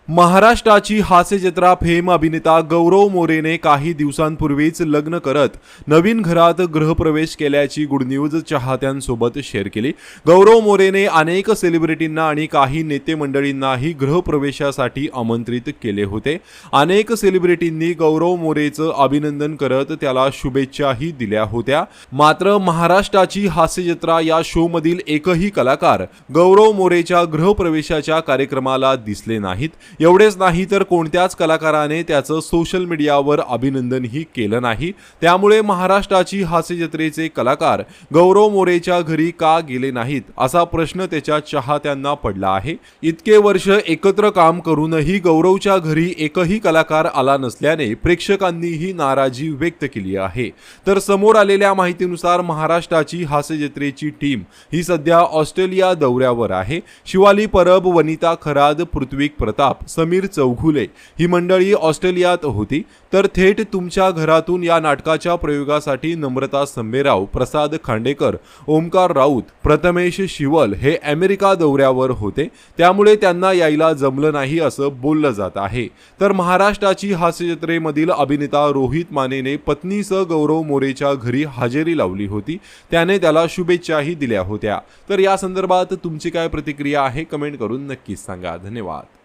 महाराष्ट्राची हास्यजत्रा फेम अभिनेता गौरव मोरेने काही दिवसांपूर्वीच लग्न करत नवीन घरात गृहप्रवेश केल्याची गुड न्यूज चाहत्यांसोबत शेअर केली। गौरव मोरेने अनेक सेलिब्रिटींना आणि काही नेते मंडळींनाही गृहप्रवेशासाठी आमंत्रित केले होते। अनेक सेलिब्रिटींनी गौरव मोरेचं अभिनंदन करत त्याला शुभेच्छाही दिल्या होत्या। मात्र महाराष्ट्राची हास्यजत्रा या शोमधील एकही कलाकार गौरव मोरेच्या गृहप्रवेशाच्या कार्यक्रमाला दिसले नाहीत। एवढेच नाही तर कोणत्याच कलाकाराने त्याचं सोशल मीडियावर अभिनंदनही केलं नाही। त्यामुळे महाराष्ट्राची हास्यजत्रेचे कलाकार गौरव मोरेच्या घरी का गेले नाहीत असा प्रश्न त्याच्या चाहत्यांना पडला आहे। इतके वर्ष एकत्र काम करूनही गौरवच्या घरी एकही कलाकार आला नसल्याने प्रेक्षकांनीही नाराजी व्यक्त केली आहे। तर समोर आलेल्या माहितीनुसार महाराष्ट्राची हास्यजत्रेची टीम ही सध्या ऑस्ट्रेलिया दौऱ्यावर आहे। शिवाली परब, वनिता खराद, पृथ्वीक प्रताप, समीर चौघुले ही मंडळी ऑस्ट्रेलियात होती। तर थेट तुमच्या घरातून या नाटकाच्या प्रयोगासाठी नम्रता संभेराव, प्रसाद खांडेकर, ओमकार राऊत, प्रथमेश शिवल हे अमेरिका दौऱ्यावर होते। त्यामुळे त्यांना यायला जमलं नाही असं बोललं जात आहे। तर महाराष्ट्राची हास्यजत्रेमधील अभिनेता रोहित मानेने पत्नीसह गौरव मोरेच्या घरी हजेरी लावली होती। त्याने त्याला शुभेच्छाही दिल्या होत्या। तर या संदर्भात तुमची काय प्रतिक्रिया आहे कमेंट करून नक्कीच सांगा। धन्यवाद।